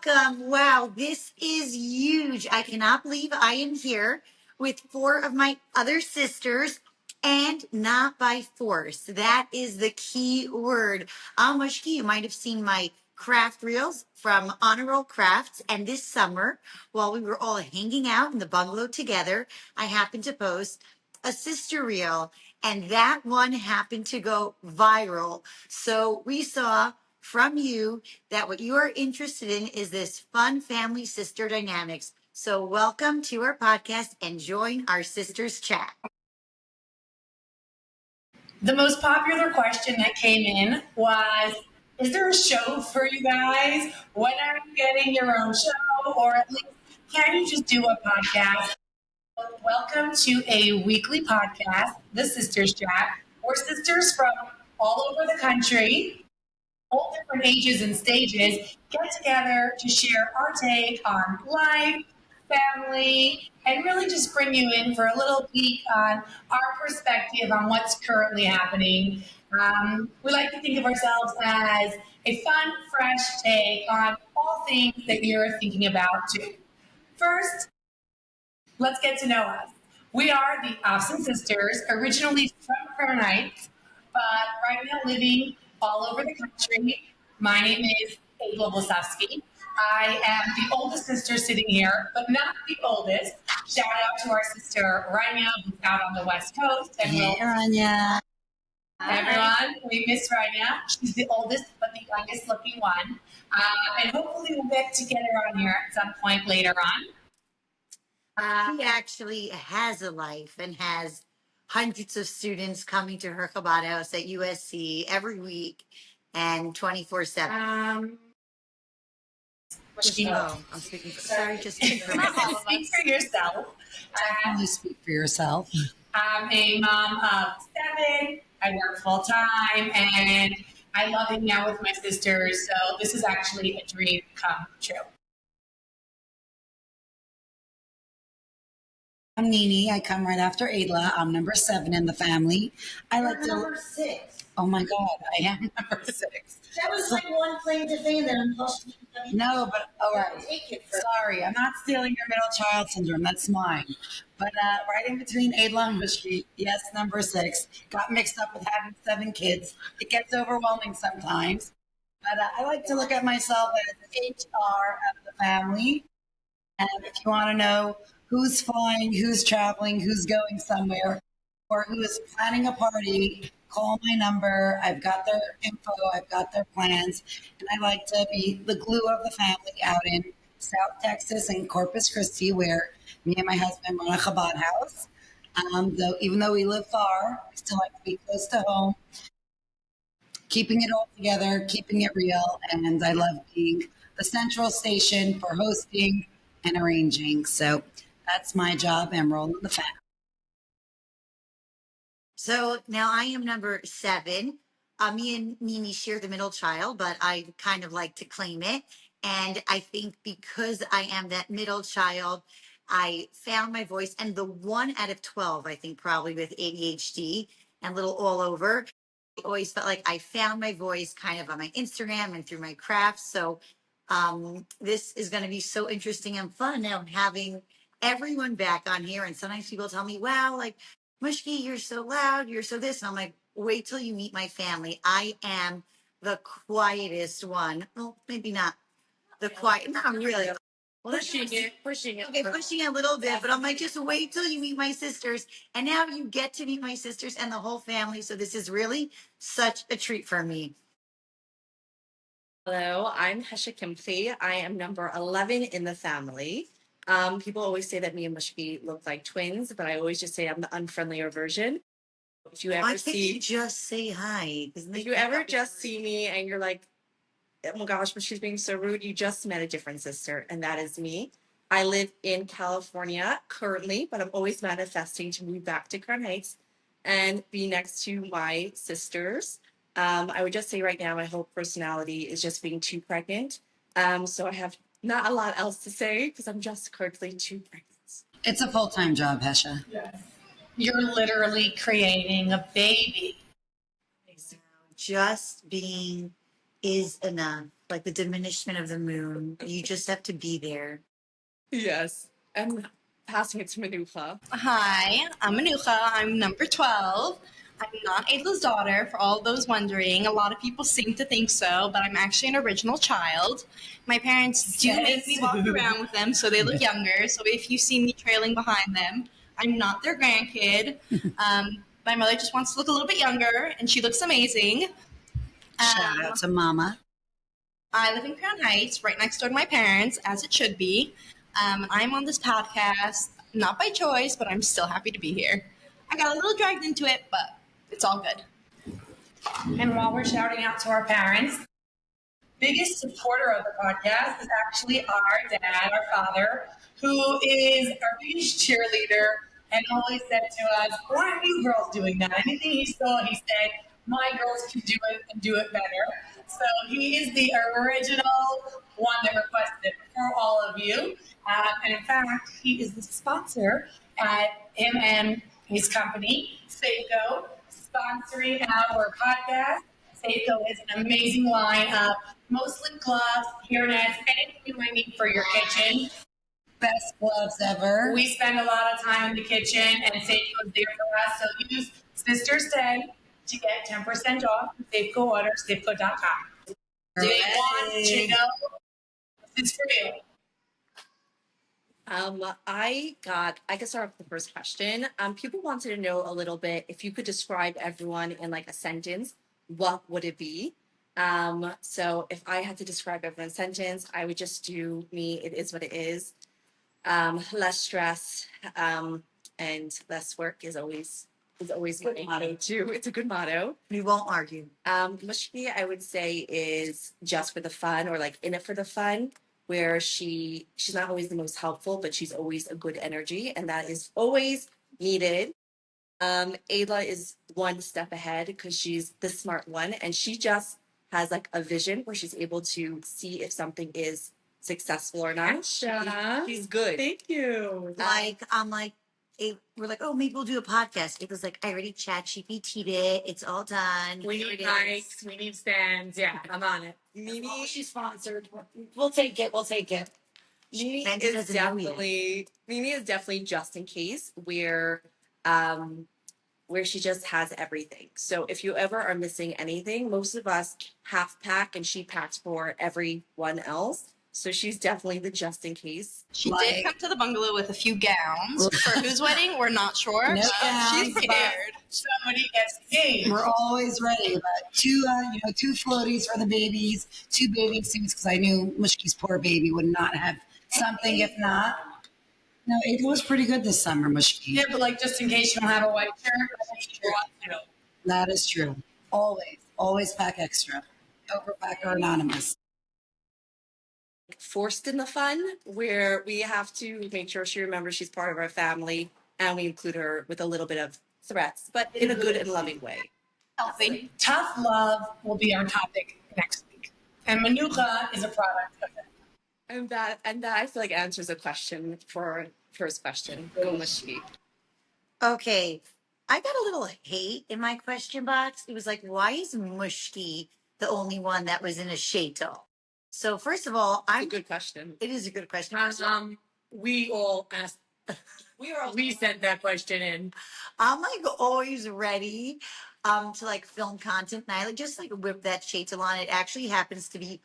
welcome. Wow, this is huge. I cannot believe I am here with four of my other sisters and not by force. That is the key word. Mushki, you might have seen my craft reels from Honor Roll Crafts. And this summer, while we were all hanging out in the bungalow together, I happened to post a sister reel, and that one happened to go viral. So we saw from you that what you are interested in is this fun family sister dynamics. So welcome to our podcast and join our sisters chat. The most popular question that came in was, is there a show for you guys? When are you getting your own show? Or at least, can you just do a podcast? Welcome to a weekly podcast, The Sisters Chat. We're sisters from all over the country, all different ages and stages, get together to share our take on life, family, and really just bring you in for a little peek on our perspective on what's currently happening. We like to think of ourselves as a fun, fresh take on all things that you're thinking about too. First, let's get to know us. We are the Avtzon sisters, originally from Crown Heights, but right now living all over the country. My name is Ava Blasowski. I am the oldest sister sitting here, but not the oldest. Shout out to our sister Rania, who's out on the West Coast. And Hey, Rania. Everyone, we miss Rania. She's the oldest, but the youngest looking one. And hopefully we'll get together on here at some point later on. She actually has a life and has hundreds of students coming to her Chabad house at USC every week and 24/7. I'm speaking for, sorry, just speak for myself. Speak for yourself. Definitely speak for yourself. I'm a mom of 7. I work full time and I love hanging out with my sisters. So this is actually a dream come true. I'm Nini. I come right after Adla. I'm number 7 in the family. I like to. Number 6. Oh my God, I am number 6. That was like one claim to fame that I'm supposed to. No, but all right. Take it for. Sorry, I'm not stealing your middle child syndrome. That's mine. But right in between Adla and Mushki, yes, number 6. Got mixed up with having 7 kids. It gets overwhelming sometimes. But I like to look at myself as HR of the family. And if you want to know who's flying, who's traveling, who's going somewhere, or who is planning a party, call my number. I've got their info. I've got their plans. And I like to be the glue of the family out in South Texas and Corpus Christi, where me and my husband run a Chabad house. Even though we live far, we still like to be close to home, keeping it all together, keeping it real. And I love being the central station for hosting and arranging. So that's my job. I'm rolling the fat. So now I am number 7. Me and Nini share the middle child, but I kind of like to claim it. And I think because I am that middle child, I found my voice. And the one out of 12, I think probably with ADHD and a little all over, I always felt like I found my voice kind of on my Instagram and through my crafts. So this is going to be so interesting and fun now having everyone back on here. And sometimes people tell me, wow, like, Mushki, you're so loud, you're so this. And I'm like, wait till you meet my family. I am the quietest one. Well, maybe not the quiet, not really. Pushing it. Okay, pushing it a little bit, but I'm like, just wait till you meet my sisters. And now you get to meet my sisters and the whole family. So this is really such a treat for me. Hello, I'm Hesha Kimchi. I am number 11 in the family. People always say that me and Mushki look like twins, but I always just say I'm the unfriendlier version. If you Why ever can't you see, just say hi? if you ever just see me and you're like, oh my gosh, but she's being so rude, you just met a different sister, and that is me. I live in California currently, but I'm always manifesting to move back to Crown Heights and be next to my sisters. I would just say right now, my whole personality is just being too pregnant. So I have not a lot else to say because I'm just currently too pregnant. It's a full-time job, Hesha. Yes. You're literally creating a baby. Just being is enough. like the diminishment of the moon. You just have to be there. Yes. And passing it to Manucha. Hi, I'm Manucha. I'm number 12. I'm not Adla's daughter, for all those wondering. A lot of people seem to think so, but I'm actually an original child. My parents do make me walk around with them so they look younger. So if you see me trailing behind them, I'm not their grandkid. My mother just wants to look a little bit younger, and she looks amazing. Shout out to Mama. I live in Crown Heights, right next door to my parents, as it should be. I'm on this podcast, not by choice, but I'm still happy to be here. I got a little dragged into it, but it's all good. And while we're shouting out to our parents, biggest supporter of the podcast is actually our dad, our father, who is our biggest cheerleader and always said to us, why aren't you girls doing that? Anything he saw, he said, my girls can do it and do it better. So he is the original one that requested it for all of you. And in fact, he is the sponsor at him and his company, Seiko, sponsoring our podcast. Seiko is an amazing line of mostly gloves, hairnets, anything you might need for your kitchen. Best gloves ever. We spend a lot of time in the kitchen, and Seiko is there for us. So use Sisters 10 to get 10% off. Seiko order, Seiko.com. They want to know this is for you. I can start with the first question. People wanted to know a little bit if you could describe everyone in like a sentence, what would it be? So if I had to describe everyone in a sentence, I would just do me, it is what it is. Less stress, and less work is always my motto too. It's a good motto. We won't argue. Mushki, I would say, is just for the fun or like in it for the fun, where she's not always the most helpful, but she's always a good energy, and that is always needed. Ayla is one step ahead because she's the smart one, and she just has like a vision where she's able to see if something is successful or not. She's good. Thank you. Like, I'm like, we're like, oh, maybe we'll do a podcast. It was like, I already chat GPT'd it. It's all done. We Here need it mics. We need stands. Yeah, I'm on it. Mimi, She's sponsored. We'll take it. We'll take it. Mimi Brenda is doesn't know definitely just in case where she just has everything. So if you ever are missing anything, most of us half pack and she packs for everyone else. So she's definitely the just in case. She did come to the bungalow with a few gowns. For whose wedding, we're not sure. No gowns, She's but scared. Somebody gets engaged. We're always ready. But two floaties for the babies, 2 bathing suits because I knew Mushki's poor baby would not have something if not. No, it was pretty good this summer, Mushki. Yeah, but like just in case you don't have a white shirt, I think you want to. That is true. Always pack extra. Overpacker Anonymous. Forced in the fun, where we have to make sure she remembers she's part of our family, and we include her with a little bit of threats, but in a good and loving way. Healthy. Tough love will be our topic next week. And Manuka is a product of it. And that I feel like answers a question for our first question. Go Mushki. Okay. I got a little hate in my question box. It was like, why is Mushki the only one that was in a shaitel? So first of all, It's a good question. It is a good question. We all asked. We sent that question in. I'm like always ready to like film content, and I like just like whip that shaitel on. It actually happens to be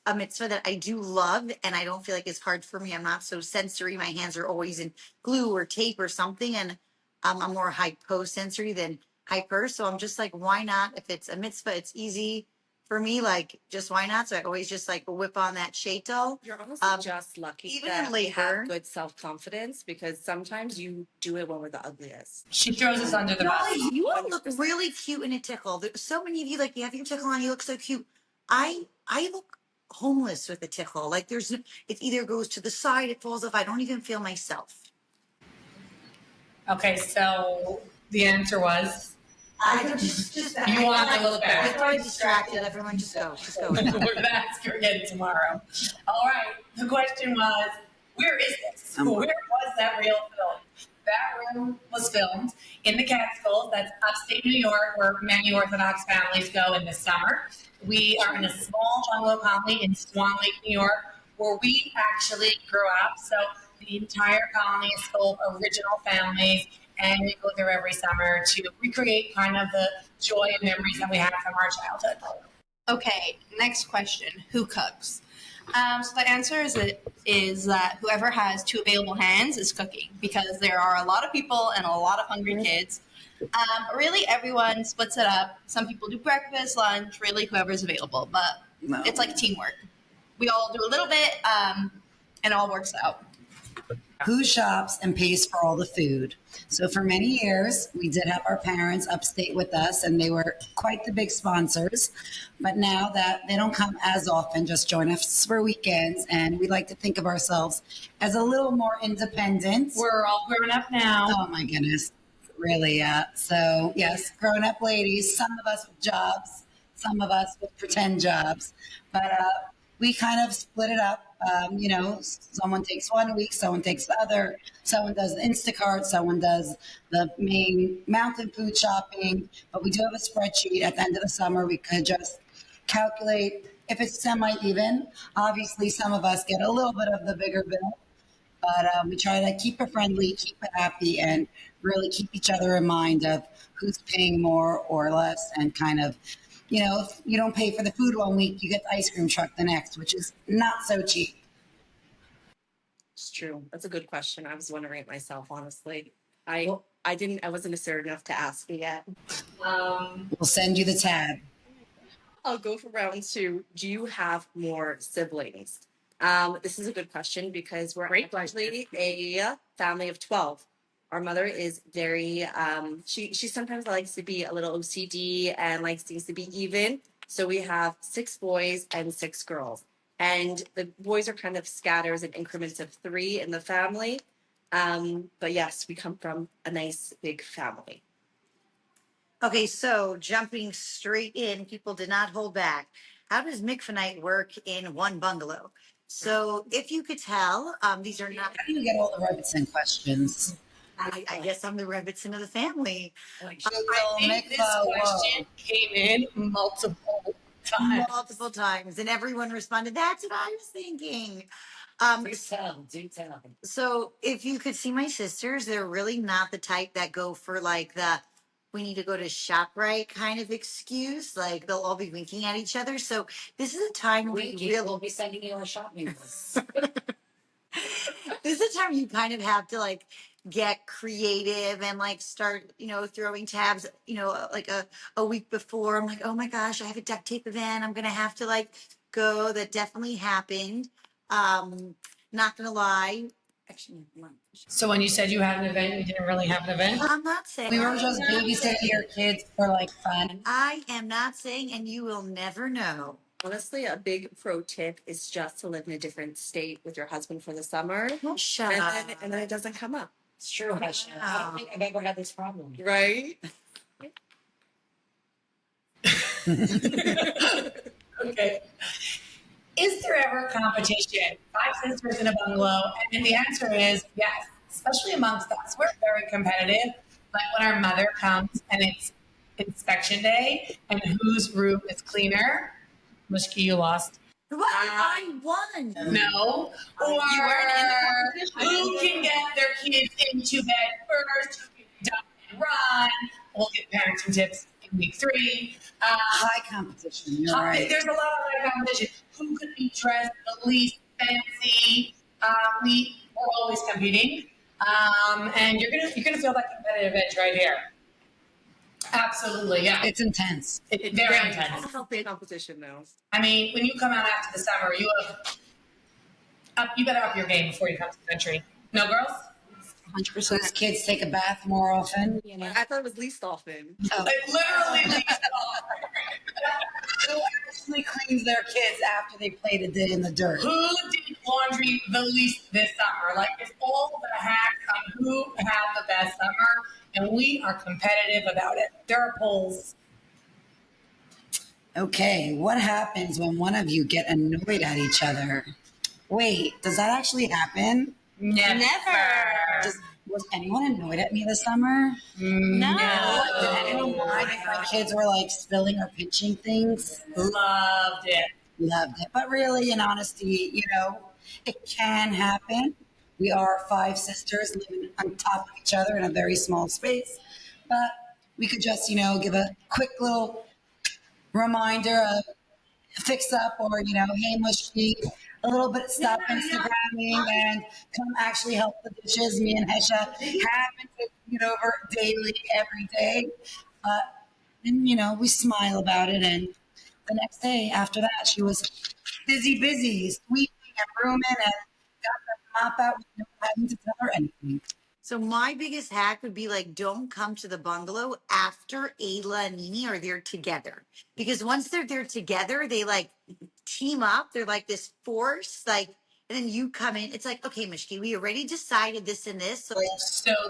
a mitzvah that I do love, and I don't feel like it's hard for me. I'm not so sensory. My hands are always in glue or tape or something, and I'm more hyposensory than hyper. So I'm just like, why not? If it's a mitzvah, it's easy for me. Like, just why not? So I always just like whip on that shaitel. You're honestly just lucky even that in we have labor. good self-confidence, because sometimes you do it when we're the ugliest. She throws us under the bus. You all look really cute in a tickle. There's so many of you, like, you have your tickle on, you look so cute. I look homeless with a tickle. Like, it either goes to the side, it falls off. I don't even feel myself. Okay, so the answer was I just you want to look I back. got distracted. Everyone just go. We're gonna ask her again tomorrow. All right. The question was, where is this? Where was that real film? that room was filmed in the Catskills. That's upstate New York, where many Orthodox families go in the summer. We are in a small bungalow colony in Swan Lake, New York, where we actually grew up. So the entire colony is full of original families, and we go there every summer to recreate kind of the joy and memories that we had from our childhood. Okay, next question. Who cooks? So the answer is that whoever has two available hands is cooking, because there are a lot of people and a lot of hungry kids. Really, everyone splits it up. Some people do breakfast, lunch, really whoever's available. But it's like teamwork. We all do a little bit, and it all works out. Who shops and pays for all the food? So for many years, we did have our parents upstate with us, and they were quite the big sponsors. But now that they don't come as often, just join us for weekends, and we like to think of ourselves as a little more independent. We're all grown up now. Oh my goodness, really? So yes, grown up ladies. Some of us with jobs, some of us with pretend jobs, but we kind of split it up. Someone takes 1 week, someone takes the other, someone does the Instacart, someone does the main mountain food shopping. But we do have a spreadsheet at the end of the summer. We could just calculate if it's semi-even. Obviously, some of us get a little bit of the bigger bill, but we try to keep it friendly, keep it happy, and really keep each other in mind of who's paying more or less, and kind of, if you don't pay for the food 1 week, you get the ice cream truck the next, which is not so cheap. It's true. That's a good question. I was wondering it myself, honestly. I wasn't assertive enough to ask it yet. We'll send you the tab. I'll go for round two. Do you have more siblings? This is a good question because we're actually a family of 12. Our mother is very, she sometimes likes to be a little OCD and likes things to be even. So we have 6 boys and 6 girls. And the boys are kind of scattered in increments of 3 in the family. But yes, we come from a nice big family. Okay, so jumping straight in, people did not hold back. How does Mikvanite work in one bungalow? So if you could tell, these are not. How do you get all the Robertson questions? I guess I'm the Robertson of the family. I think this question came in multiple times. And everyone responded, that's what I was thinking. Do tell. So if you could see my sisters, they're really not the type that go for like the we need to go to ShopRite kind of excuse. Like they'll all be winking at each other. So this is a time we We'll be sending you a shopping list. This is a time you kind of have to like get creative and like start, throwing tabs, like a week before. I'm like, oh my gosh, I have a duct tape event. I'm going to have to like go. That definitely happened. Not going to lie. Actually, So when you said you had an event, you didn't really have an event? I'm not saying. We were just babysitting your kids for like fun. I am not saying, and you will never know. Honestly, a big pro tip is just to live in a different state with your husband for the summer. Oh, shut and up. then it doesn't come up. It's true, Hesha. I don't think I've ever had this problem. Right? Okay. Is there ever competition? 5 sisters in a bungalow, and the answer is yes, especially amongst us. We're very competitive. Like when our mother comes and it's inspection day, and whose room is cleaner? Mushki, you lost. What? I won. No. Or You weren't in the competition. who can get their kids into bed first? Who can dump and run? We'll get parenting tips in week 3. High competition. You're right. There's a lot of high competition. Who could be dressed the least fancy? We're always competing, and you're gonna feel that competitive edge right here. Absolutely, yeah. It's intense. It's very intense. It's a healthy competition, though. I mean, when you come out after the summer, you better up your game before you come to the country. No, girls? 100%. Those kids take a bath more often. I thought it was least often. Oh. Like literally least Who actually cleans their kids after they played a day in the dirt? Who did laundry the least this summer? Like, it's all the hacks on who had the best summer, and we are competitive about it. There are polls. Okay, what happens when one of you get annoyed at each other? Wait, does that actually happen? Never. Just Was anyone annoyed at me this summer? No. Did anyone mind if my kids were like spilling or pinching things? Loved it. Loved it. But really, in honesty, it can happen. We are 5 sisters living on top of each other in a very small space. But we could just, give a quick little reminder of fix up or, hey, mushy, a little bit stop Instagramming and come actually help the dishes. Me and Hesha have been taking it over daily, every day. And, we smile about it. And the next day after that, she was busy, sweeping and brooming and got the mop out without having to tell her anything. So my biggest hack would be like, don't come to the bungalow after Ayla and Nini are there together. Because once they're there together, they like team up. They're like this force, like, and then you come in. It's like, okay, Mishki, we already decided this and this. So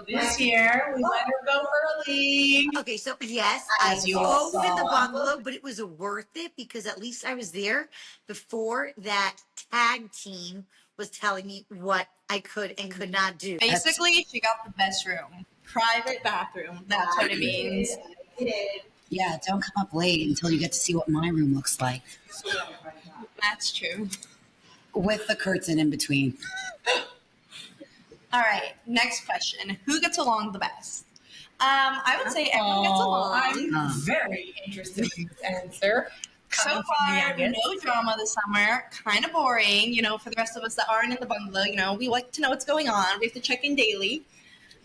this year we let her go early. Okay, so yes, As I you all voted the saw. bungalow, but it was worth it because at least I was there before that tag team was telling me what I could and could not do. Basically, she got the best room. Private bathroom. That's what it means. Yeah, don't come up late until you get to see what my room looks like. That's true. With the curtain in between. All right, next question. Who gets along the best? I would say everyone gets along. I'm very interested in this answer. So Coming from the far, youngest. no drama this summer. Kind of boring, for the rest of us that aren't in the bungalow. We like to know what's going on. We have to check in daily.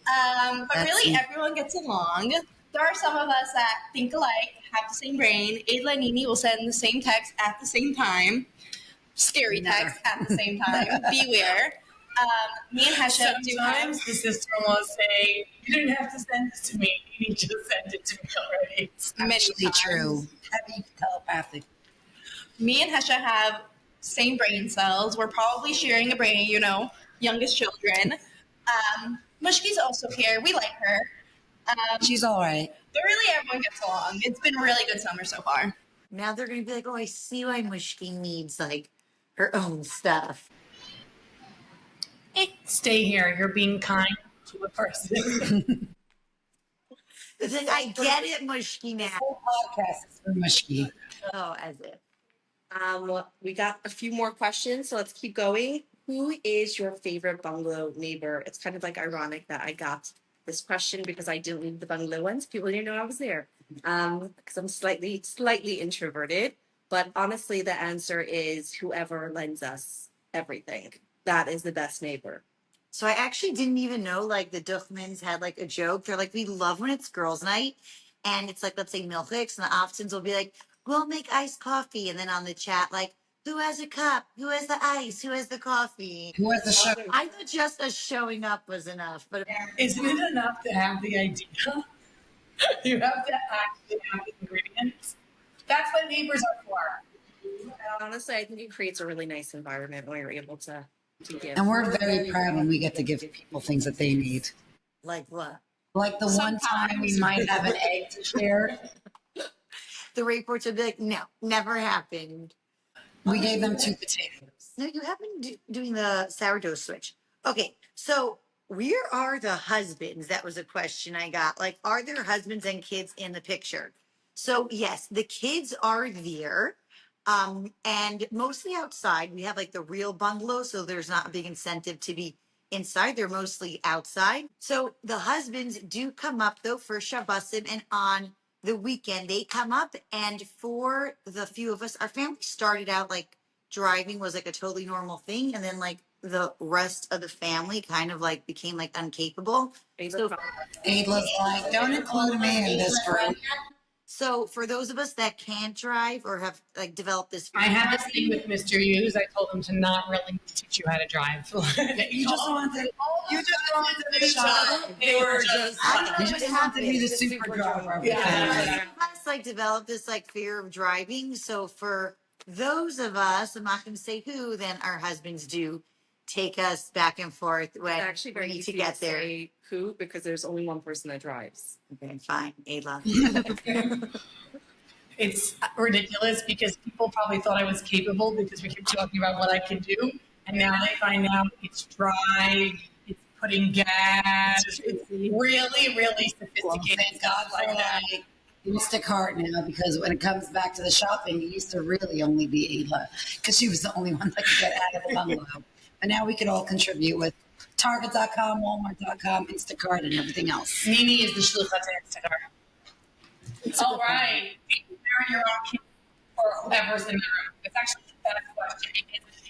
But That's really, it. everyone gets along. There are some of us that think alike, have the same brain. Ayla and Nini will send the same text at the same time. Scary text at the same time. Beware. Me and Hesha do have... Sometimes the sister will say, "You didn't have to send this to me. You just sent it to me already." many Actually times. true. Heavy telepathic. Me and Hesha have same brain cells. We're probably sharing a brain, youngest children. Mushki's also here. We like her. She's all right. But really, everyone gets along. It's been a really good summer so far. Now they're going to be like, oh, I see why Mushki needs like her own stuff. Stay here. You're being kind to a person. It's like, I get it, Mushki now. Whole podcast is for Mushki. Oh, as if. We got a few more questions, so let's keep going. Who is your favorite bungalow neighbor? It's kind of like ironic that I got this question because I didn't leave the bungalow once. People didn't know I was there. Because I'm slightly introverted. But honestly, the answer is whoever lends us everything. That is the best neighbor. So I actually didn't even know like the Duchmans had like a joke. They're like, we love when it's girls' night. And it's like, let's say Milchiks and the Avtzons will be like, we'll make iced coffee. And then on the chat, like, who has a cup? Who has the ice? Who has the coffee? Who has the show? I thought just us showing up was enough. But Isn't it enough to have the idea? You have to actually have the ingredients. That's what neighbors are for. Honestly, I think it creates a really nice environment when you're able to give. And we're very proud when we get to give people things that they need. like what? Like the one time we might have an egg to share. The reports would be like, no, never happened. We gave them 2 potatoes. No, you have been doing the sourdough switch. Okay, so where are the husbands? That was a question I got. Like, are there husbands and kids in the picture? So yes, the kids are there, and mostly outside. We have like the real bungalow, so there's not a big incentive to be inside. They're mostly outside. So the husbands do come up though for Shabbosim, and on the weekend they come up. And for the few of us, our family started out like driving was like a totally normal thing, and then like the rest of the family kind of like became like incapable. So, Adla's like, don't include me in this group. so for those of us that can't drive or have like developed this, I had this thing with Mr. Hughes. I told him to not really teach you how to drive. You just wanted the shot. They were just. I don't know You what just wanted me happened. the super driver of the Yeah. family. Us like developed this like fear of driving. So for those of us, I'm not going to say who, then our husbands do take us back and forth when It's actually very we need easy to get there. say who because there's only one person that drives. Okay, fine, Ayla. It's ridiculous because people probably thought I was capable because we kept talking about what I could do. And now they find out it's dry, it's putting gas. It's really, really sophisticated Thank God stuff like for that. like Instacart now, because when it comes back to the shopping, it used to really only be Ayla because she was the only one that could get out of the bungalow. But now we could all contribute with Target.com, Walmart.com, Instacart, and everything else. Mimi is the shlucha to Instacart. All right. Parent your own kids or whoever's in the room. It's actually the best question.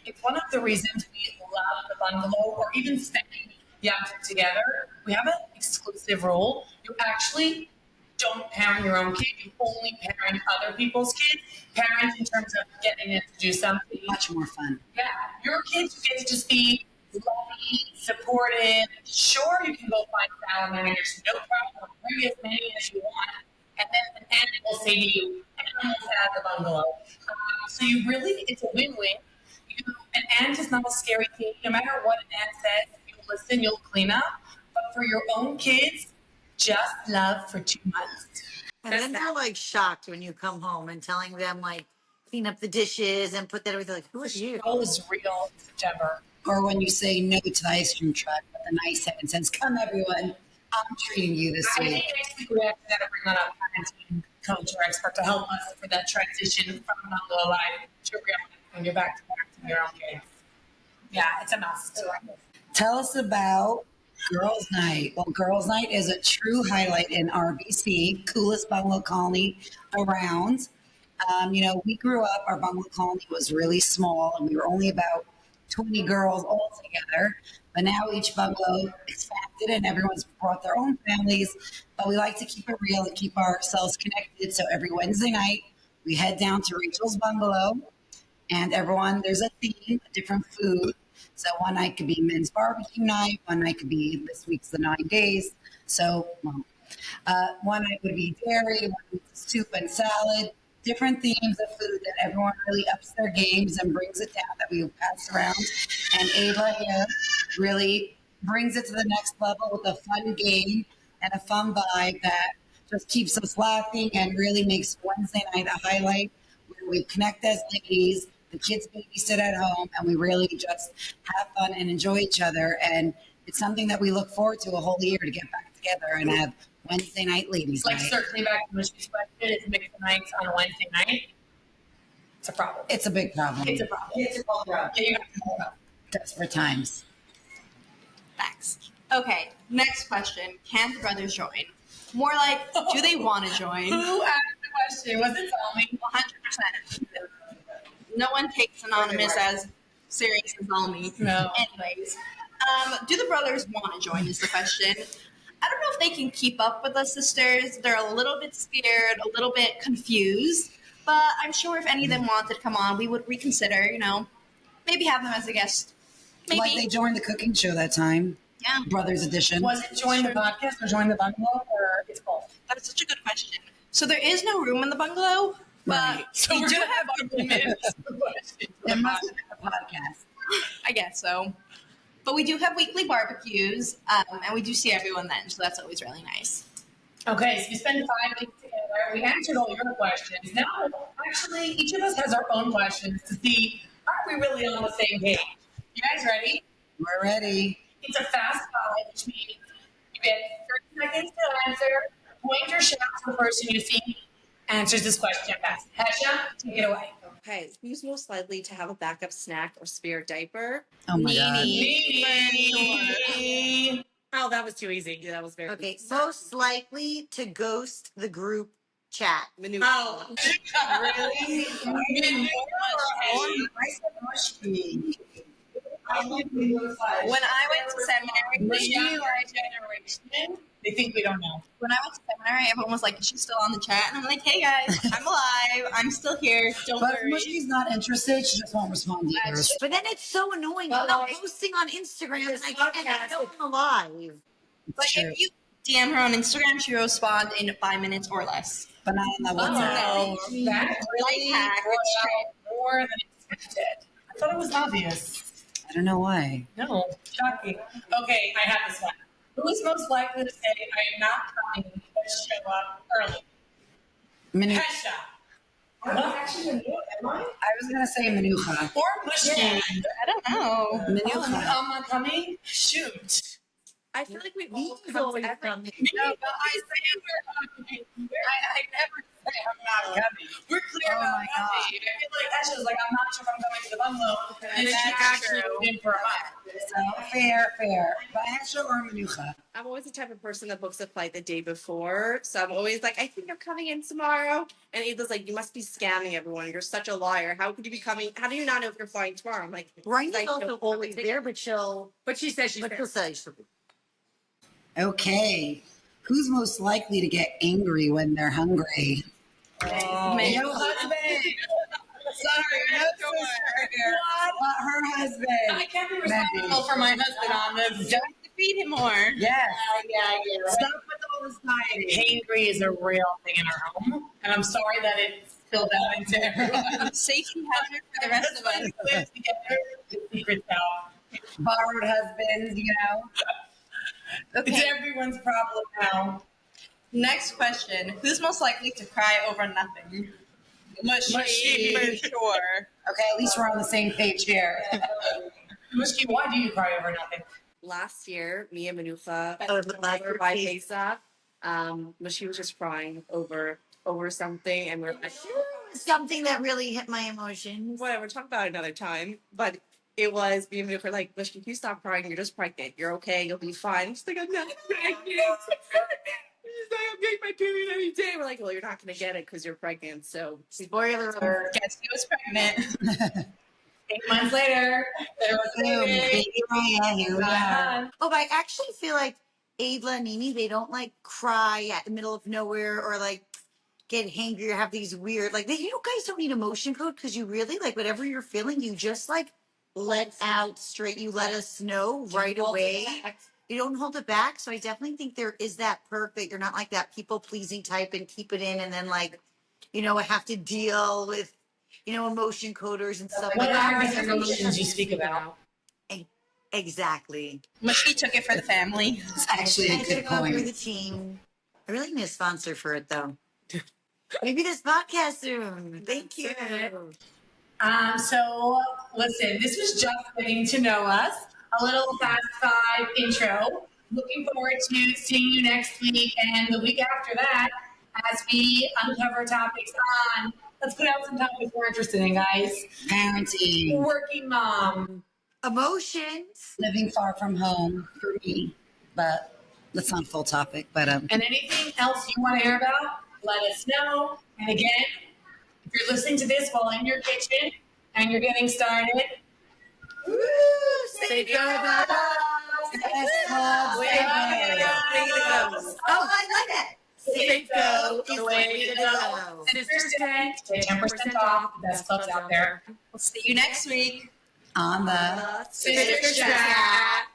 It's one of the reasons we love the bungalow or even spending Yom Tov together. We have an exclusive rule. You actually don't parent your own kid. You only parent other people's kids. Parent in terms of getting them to do something. Much more fun. Yeah, your kids get to just be loving, supportive. Sure, you can go find salamanders, no problem. Bring as many as you want. And then an ant will say to you, animals at the bungalow. So you really, it's a win-win. An ant is not a scary thing. No matter what an ant says, if you listen, you'll clean up. But for your own kids, just love for 2 months. And then they're like shocked when you come home and telling them like clean up the dishes and put that everything. Like, who is you? Goal is real in September. Or when you say no to the ice cream truck, but the nice head and says, "Come, everyone, I'm treating you this I week." think next week we actually got to bring on a parenting coach or expert to help us for that transition from bungalow life to real life when you're back to your own kids. Yeah, it's a must. Tell us about Girls Night. Well, Girls Night is a true highlight in RBC, coolest bungalow colony around. We grew up, our bungalow colony was really small, and we were only about 20 girls all together. But now each bungalow expanded and everyone's brought their own families. But we like to keep it real and keep ourselves connected. So every Wednesday night, we head down to Rachel's bungalow, and everyone, there's a theme, a different food. So one night could be men's barbecue night. One night could be this week's the 9 days. So one night would be dairy, one week soup and salad. Different themes of food that everyone really ups their games and brings it down that we pass around. And Ava here really brings it to the next level with a fun game and a fun vibe that just keeps us laughing and really makes Wednesday night a highlight where we connect as ladies, the kids babysit at home, and we really just have fun and enjoy each other. And it's something that we look forward to a whole year to get back together and have Wednesday night ladies Like night. circling back to Michelle's question, it's mixed nights on a Wednesday night. It's a problem. It's a big problem. It's a problem. It's a problem. Yeah, you have to hold up. Desperate times. Facts. Okay, next question. Can the brothers join? More like, do they want to join? Who asked the question? Was it Tommy? 100%. No one takes anonymous as serious as Almi. No. Anyways, do the brothers want to join is the question. I don't know if they can keep up with us sisters. They're a little bit scared, a little bit confused. But I'm sure if any of them wanted to come on, we would reconsider, maybe have them as a guest. Maybe. Like they joined the cooking show that time. Yeah. Brothers Edition. Was it join the podcast or join the bungalow or it's both? That is such a good question. So there is no room in the bungalow, but Right. So we we're do gonna have have 2 minutes for questions. It must have been a podcast. I guess so. But we do have weekly barbecues, and we do see everyone then, so that's always really nice. Okay, so we spend 5 weeks together. We answered all your questions. Now, actually, each of us has our own questions to see, are we really on the same page? You guys ready? We're ready. It's a fast five, which means you get 30 seconds to answer. Point or shout to the person you think answers this question best. Hesha, take it away. Okay, who's most likely to have a backup snack or spare diaper? Oh my God. Me. Oh, that was too easy. That was very Okay, most likely to ghost the group chat. Manu. Oh, really? When I went to seminary, The younger generation, they think we don't know. everyone was like, "Is she still on the chat?" And I'm like, "Hey guys, I'm alive. I'm still here. Don't But if worry." Mushy's not interested, she just won't respond either. But then it's so annoying when I'm posting on Instagram and I can't know I'm alive. But True. if you DM her on Instagram, she'll respond in 5 minutes or less. But not on that WhatsApp. Oh, that really Life hack, brought it's out more than expected. I thought it was obvious. I don't know why. No, shocking. Okay, I have this one. Who is most likely to say, I am not coming, but show up early? Hesha. I'm actually new, am I? I was going to say Manucha. Or Mushki. I don't know. Manucha. I'm not coming? Shoot. I feel like we all Nini's come to always every. coming. No, but I say we're coming. I never say I'm not coming. We're clear Oh about my God. coming. I feel like Ashley's like, I'm not sure if I'm coming to the bungalow. And then she That's actually true. moved in for a month. So fair. Bahasha or Manucha? I'm always the type of person that books a flight the day before. So I'm always like, I think I'm coming in tomorrow. And Ava's like, you must be scamming everyone. You're such a liar. How could you be coming? How do you not know if you're flying tomorrow? I'm like, Ryan's I also know always everything. there, but But she says she's she'll say she'll be. Okay. Who's most likely to get angry when they're hungry? Me. Your husband. Sorry, no sister here. But her husband. I can't be responsible for my husband on this. Don't have to feed him more. Yes. Yeah. Stop with all this dieting. Hangry is a real thing in our home. And I'm sorry that it spilled out into everyone. Safety hazard for the rest of us. We live together. The secret's out. Borrowed husbands, you know. It's Okay. everyone's problem now. Next question. Who's most likely to cry over nothing? Mushy. For sure. Okay, at least we're on the same page here. Mushki, why do you cry over nothing? Last year, me and Manufa Like were by Pesach. But she was just crying over something, and we're like, Something that really hit my emotions. whatever, talk about it another time. But it was me and Manufa were like, Mishki, you stop crying. You're just pregnant. You're okay. You'll be fine. She's like, I'm not pregnant. She's like, I'm getting my period any day. We're like, well, you're not going to get it because you're pregnant. So Spoiler alert. Guess who was pregnant? 8 months later, there was Boom, baby. baby Raya, here we are. Oh, but I actually feel like Adla and Nini, they don't like cry at the middle of nowhere or like get hangry or have these weird, like, you guys don't need emotion code because you really, like, whatever you're feeling, you just like let out straight. You let us know right away. You don't hold it back. So I definitely think there is that perk that you're not like that people pleasing type and keep it in and then like, have to deal with, emotion coders and stuff What like that. are these emotions you speak about? Exactly. Mushy took it for the family. It's actually a I good took on for the point. team. I really need a sponsor for it though. Maybe this podcast soon. Thank you. So listen, this was just getting to know us. A little fast five intro. Looking forward to seeing you next week and the week after that as we uncover topics on. Let's put out some topics we're interested in, guys. Parenting, Working mom. Emotions. living far from home for me, but that's not a full topic. But And anything else you want to hear about, let us know. And again, if you're listening to this while in your kitchen and you're getting started, Woo! Say go, Baba. Way to go. Oh, I like that. Say go is the way to go. Sisters 10, get 10% off. Best clubs out there. We'll see you next week. on the Sister Chat.